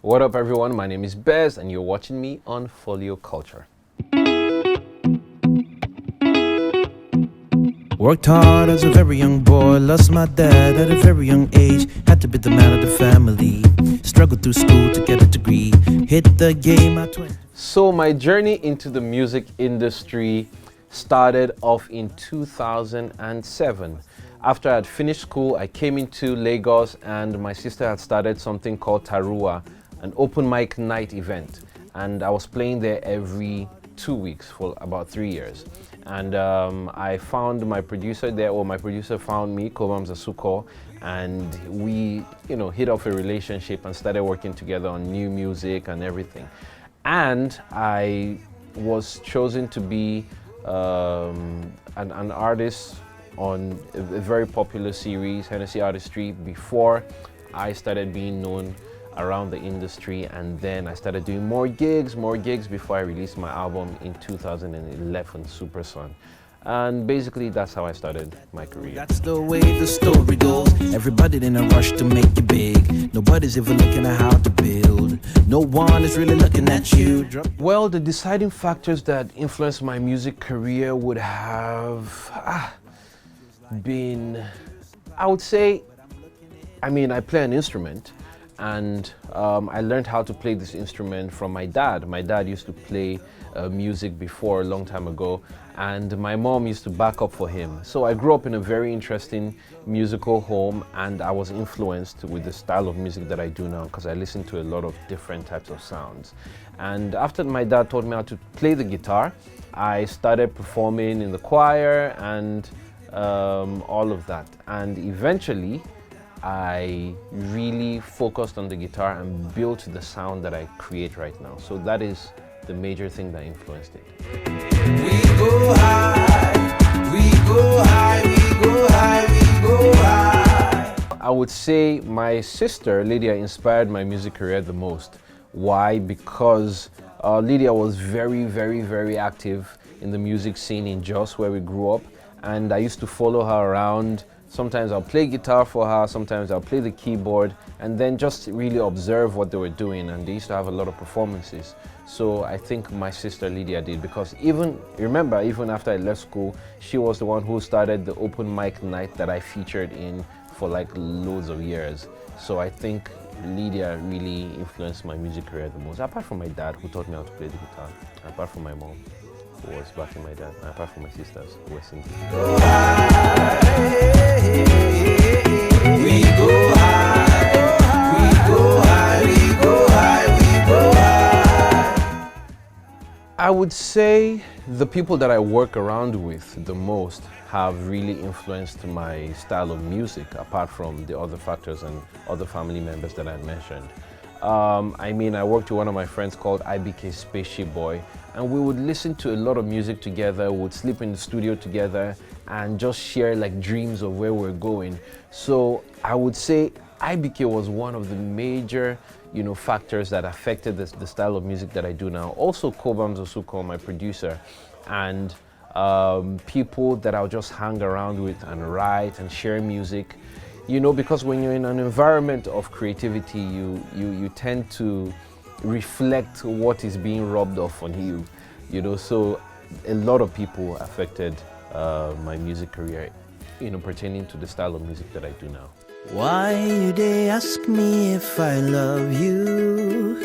What up, everyone? My name is Bez, and you're watching me on Folio Culture. Worked hard as a very young boy, lost my dad at a very young age, had to be the man of the family, struggled through school to get a degree, hit the game at 20. So my journey into the music industry started off in 2007. After I had finished school, I came into Lagos and my sister had started something called Tarua, an open mic night event. And I was playing there every 2 weeks for about 3 years. And I found my producer there, or my producer found me, Cobhams Asuquo, and we, hit off a relationship and started working together on new music and everything. And I was chosen to be an artist on a very popular series, Hennessy Artistry, before I started being known around the industry, and then I started doing more gigs before I released my album in 2011, Super Son. And basically that's how I started my career. That's the way the story goes. Everybody in a rush to make it big. Nobody's even looking at how to build. No one is really looking at you. Well, the deciding factors that influenced my music career would have been, I would say, I play an instrument, and I learned how to play this instrument from my dad. My dad used to play music before a long time ago, and my mom used to back up for him. So I grew up in a very interesting musical home, and I was influenced with the style of music that I do now because I listen to a lot of different types of sounds. And after my dad taught me how to play the guitar, I started performing in the choir and all of that. And eventually, I really focused on the guitar and built the sound that I create right now. So that is the major thing that influenced it. We go high, we go high, we go high, we go high. I would say my sister, Lydia, inspired my music career the most. Why? Because Lydia was very, very, very active in the music scene in Jos, where we grew up. And I used to follow her around. Sometimes I'll play guitar for her, sometimes I'll play the keyboard, and then just really observe what they were doing. And they used to have a lot of performances. So I think my sister Lydia did, because even after I left school, she was the one who started the open mic night that I featured in for like loads of years. So I think Lydia really influenced my music career the most, apart from my dad, who taught me how to play the guitar, apart from my mom, who was backing my dad, and apart from my sisters, who were singing. We go high, we go high, we go high, we go high. I would say the people that I work around with the most have really influenced my style of music, apart from the other factors and other family members that I mentioned. I worked with one of my friends called IBK Spaceship Boy, and we would listen to a lot of music together, would sleep in the studio together, and just share like dreams of where we're going. So I would say IBK was one of the major, factors that affected the style of music that I do now. Also Cobhams Asuquo, my producer, and people that I'll just hang around with and write and share music. Because when you're in an environment of creativity, you tend to reflect what is being rubbed off on you, so a lot of people affected my music career, pertaining to the style of music that I do now. Why you they ask me if I love you,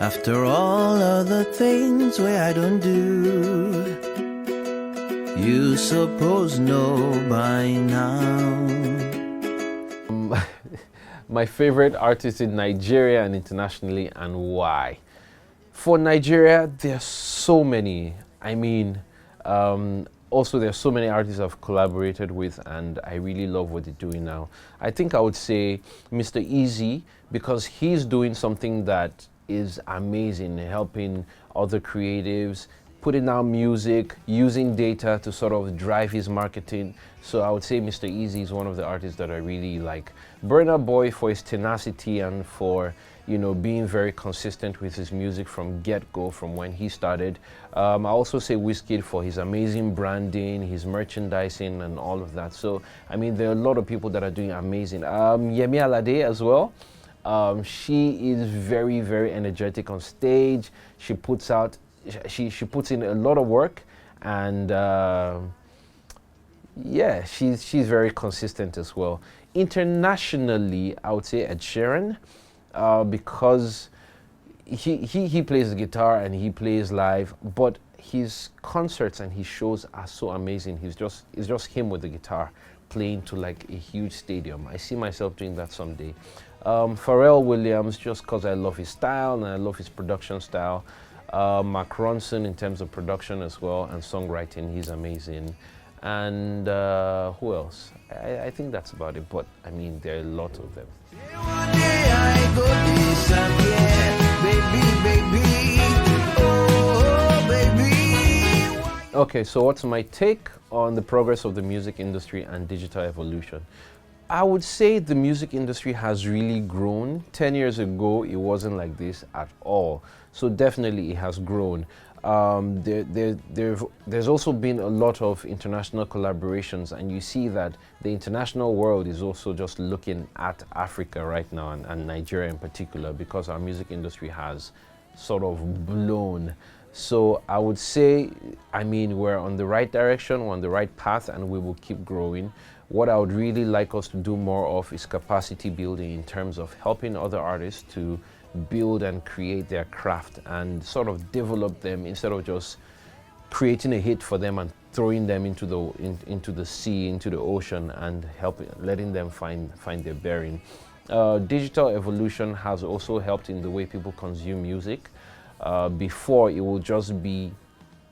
after all other things where I don't do? You suppose know by now. My favorite artists in Nigeria and internationally, and why? For Nigeria, there's so many. Also there's so many artists I've collaborated with, and I really love what they're doing now. I think I would say Mr. Easy, because he's doing something that is amazing, helping other creatives, putting out music, using data to sort of drive his marketing. So I would say Mr. Easy is one of the artists that I really like. Burna Boy for his tenacity and for being very consistent with his music from get-go, from when he started. I also say Wizkid for his amazing branding, his merchandising and all of that. So there are a lot of people that are doing amazing. Yemi Alade as well. She is very, very energetic on stage. She puts puts in a lot of work, and yeah, she's very consistent as well. Internationally, I would say Ed Sheeran, because he plays the guitar and he plays live, but his concerts and his shows are so amazing. It's just him with the guitar playing to like a huge stadium. I see myself doing that someday. Pharrell Williams, just because I love his style and I love his production style. Mark Ronson in terms of production as well and songwriting, he's amazing. And who else? I think that's about it, but I mean, there are a lot of them. One day I go disappear, baby, oh baby. Okay, so what's my take on the progress of the music industry and digital evolution? I would say the music industry has really grown. 10 years ago, it wasn't like this at all. So definitely it has grown. There's also been a lot of international collaborations, and you see that the international world is also just looking at Africa right now, and Nigeria in particular, because our music industry has sort of blown. So I would say, I mean, we're on the right direction, we're on the right path, and we will keep growing. What I would really like us to do more of is capacity building in terms of helping other artists to build and create their craft and sort of develop them instead of just creating a hit for them and throwing them into the sea, into the ocean, and letting them find their bearing. Digital evolution has also helped in the way people consume music. Before, it would just be,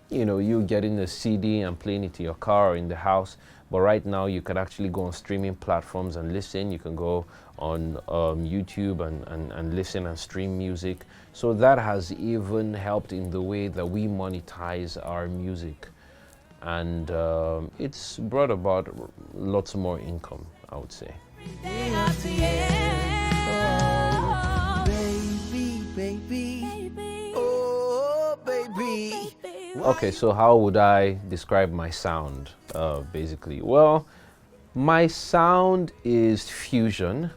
you getting a CD and playing it in your car or in the house. But right now, you can actually go on streaming platforms and listen. You can go on YouTube and listen and stream music. So that has even helped in the way that we monetize our music. And it's brought about lots more income, I would say. Okay, so how would I describe my sound, basically? Well, my sound is fusion.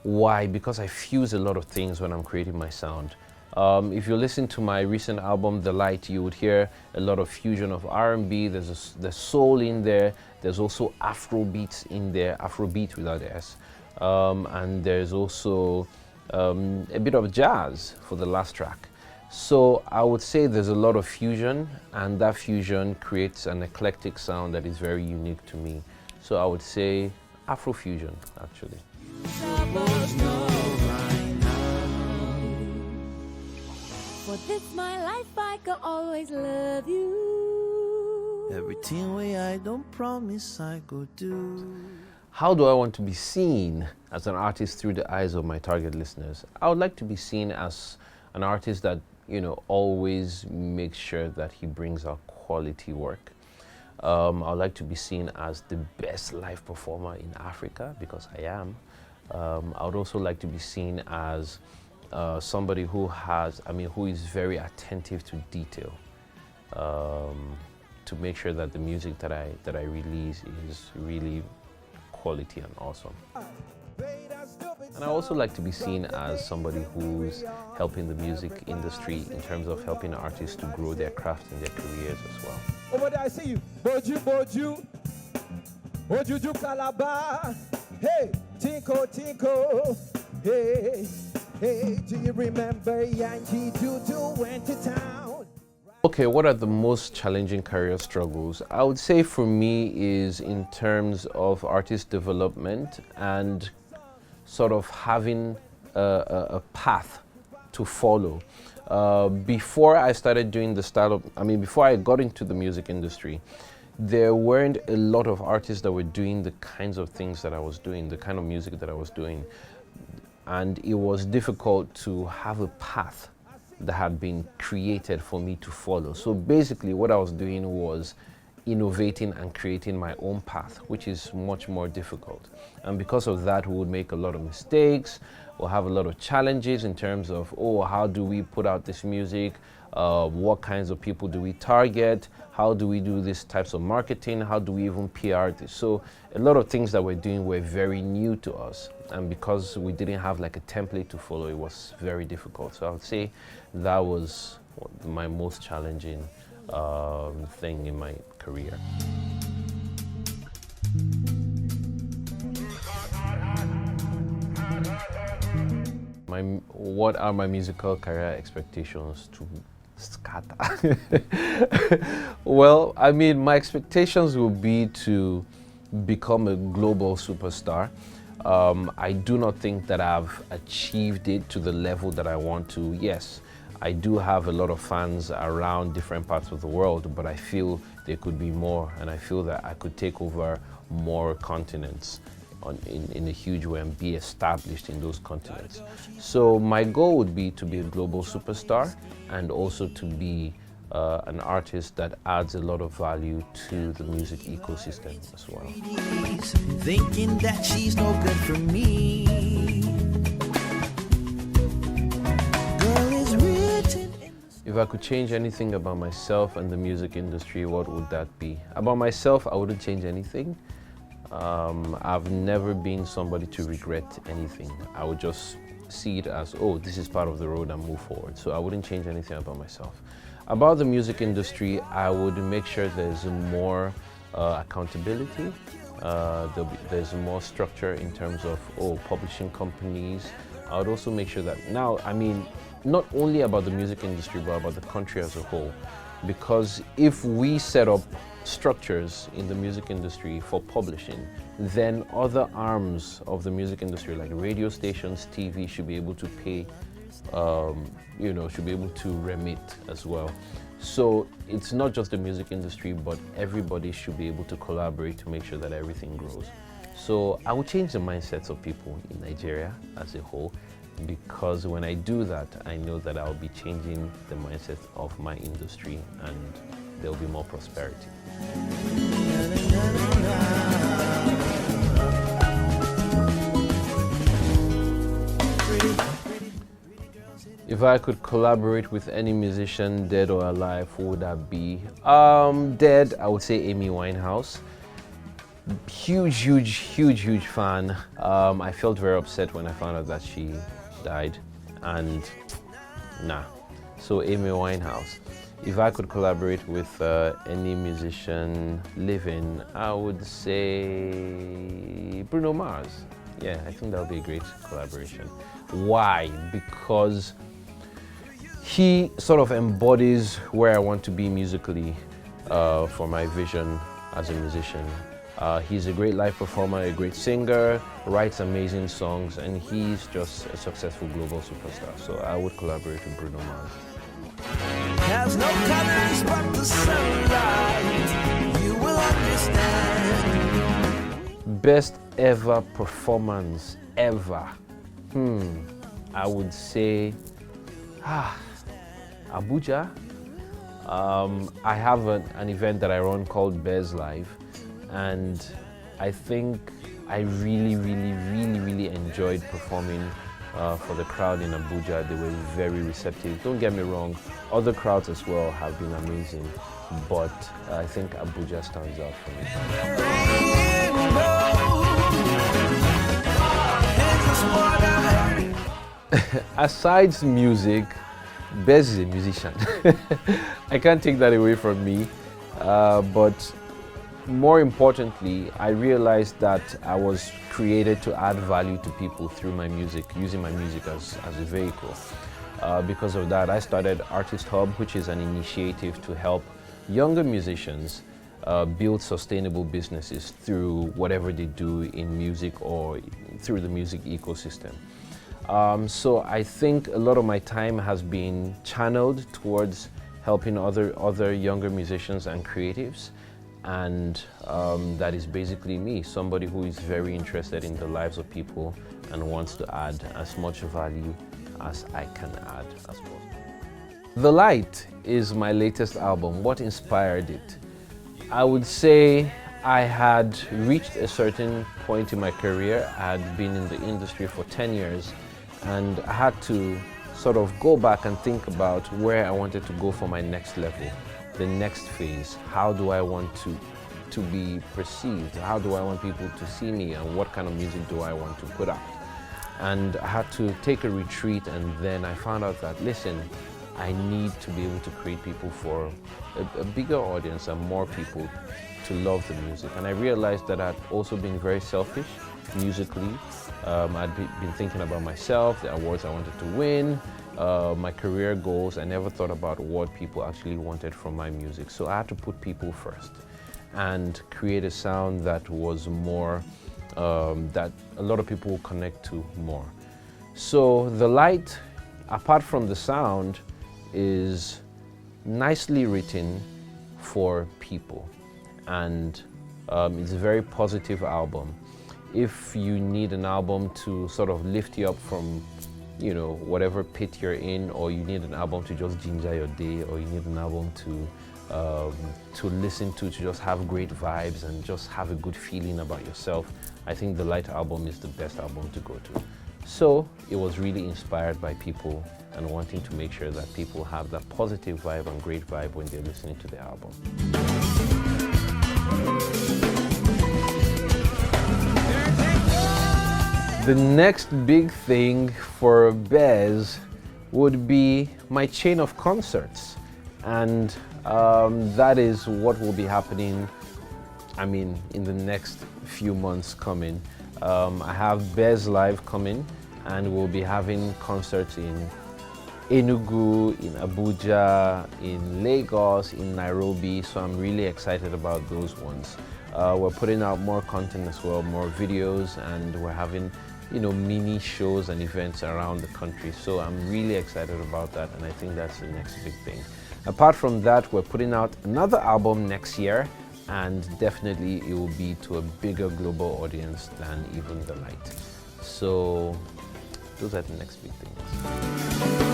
Why? Because I fuse a lot of things when I'm creating my sound. If you listen to my recent album, The Light, you would hear a lot of fusion of R&B. There's soul in there. There's also Afro beats in there, Afrobeat without the S. And there's also a bit of jazz for the last track. So I would say there's a lot of fusion, and that fusion creates an eclectic sound that is very unique to me. So I would say Afrofusion, actually. For this my life, I can always love you. Everything way I don't promise I go do. How do I want to be seen as an artist through the eyes of my target listeners? I would like to be seen as an artist that always makes sure that he brings out quality work. I would like to be seen as the best live performer in Africa, because I am. I would also like to be seen as somebody who is very attentive to detail, to make sure that the music that I release is really quality and awesome. And I also like to be seen as somebody who's helping the music industry in terms of helping artists to grow their craft and their careers as well. Over there I see you. Boju, Ojuju Calabar. Hey, Tinko. Hey, do you remember Yankee Doodle went to town? Okay, what are the most challenging career struggles? I would say for me is in terms of artist development and sort of having a path to follow. Before I started doing before I got into the music industry, there weren't a lot of artists that were doing the kinds of things that I was doing, the kind of music that I was doing. And it was difficult to have a path that had been created for me to follow. So basically what I was doing was innovating and creating my own path, which is much more difficult. And because of that, we would make a lot of mistakes. We'll have a lot of challenges in terms of, oh, how do we put out this music? What kinds of people do we target? How do we do these types of marketing? How do we even PR this? So a lot of things that we're doing were very new to us. And because we didn't have like a template to follow, it was very difficult. So I would say that was my most challenging thing in my career. What are my musical career expectations to scatter? Well, I mean, my expectations will be to become a global superstar. I do not think that I've achieved it to the level that I want to. Yes, I do have a lot of fans around different parts of the world, but I feel there could be more, and I feel that I could take over more continents in a huge way and be established in those continents. So my goal would be to be a global superstar and also to be an artist that adds a lot of value to the music ecosystem as well. Thinking that she's no good for me. Girl is written in If I could change anything about myself and the music industry, what would that be? About myself, I wouldn't change anything. I've never been somebody to regret anything. I would just see it as, oh, this is part of the road and move forward. So I wouldn't change anything about myself. About the music industry, I would make sure there's more accountability. There's more structure in terms of, publishing companies. I would also make sure that now, I mean, not only about the music industry, but about the country as a whole. Because if we set up structures in the music industry for publishing, then other arms of the music industry, like radio stations, TV, should be able to pay, should be able to remit as well. So it's not just the music industry, but everybody should be able to collaborate to make sure that everything grows. So I will change the mindsets of people in Nigeria as a whole, because when I do that, I know that I'll be changing the mindset of my industry and there'll be more prosperity. If I could collaborate with any musician, dead or alive, who would that be? Dead, I would say Amy Winehouse. Huge fan. I felt very upset when I found out that she died, and so Amy Winehouse. If I could collaborate with any musician living, I would say Bruno Mars. Yeah, I think that would be a great collaboration. Why? Because he sort of embodies where I want to be musically for my vision as a musician. He's a great live performer, a great singer, writes amazing songs, and he's just a successful global superstar. So I would collaborate with Bruno Mars. has no colors but the sunlight. You will understand. Best ever performance ever. I would say Abuja. I have an event that I run called Bez Live, and I think I really enjoyed performing for the crowd in Abuja. They were very receptive. Don't get me wrong, other crowds as well have been amazing, but I think Abuja stands out for me. Aside music, Bez is a musician. I can't take that away from me, but more importantly, I realized that I was created to add value to people through my music, using my music as a vehicle. Because of that, I started Artist Hub, which is an initiative to help younger musicians build sustainable businesses through whatever they do in music or through the music ecosystem. So I think a lot of my time has been channeled towards helping other younger musicians and creatives. And that is basically me, somebody who is very interested in the lives of people and wants to add as much value as I can add as possible. The Light is my latest album. What inspired it? I would say I had reached a certain point in my career. I had been in the industry for 10 years, and I had to sort of go back and think about where I wanted to go for my next level, the next phase. How do I want to be perceived? How do I want people to see me, and what kind of music do I want to put out? And I had to take a retreat, and then I found out that, listen, I need to be able to create people for a bigger audience and more people to love the music. And I realized that I'd also been very selfish musically. I'd been thinking about myself, the awards I wanted to win, my career goals. I never thought about what people actually wanted from my music. So I had to put people first and create a sound that was more, that a lot of people will connect to more. So the light, apart from the sound, is nicely written for people, and it's a very positive album. If you need an album to sort of lift you up from, you know, whatever pit you're in, or you need an album to just ginger your day, or you need an album to listen to just have great vibes and just have a good feeling about yourself, I think the Light album is the best album to go to. So it was really inspired by people and wanting to make sure that people have that positive vibe and great vibe when they're listening to the album. The next big thing for Bez would be my chain of concerts, and that is what will be happening, I mean, in the next few months coming. I have Bez Live coming, and we'll be having concerts in Enugu, in Abuja, in Lagos, in Nairobi, so I'm really excited about those ones. We're putting out more content as well, more videos, and we're having, you know, mini shows and events around the country, so I'm really excited about that, and I think that's the next big thing. Apart from that, we're putting out another album next year, and definitely it will be to a bigger global audience than even The Light. So those are the next big things.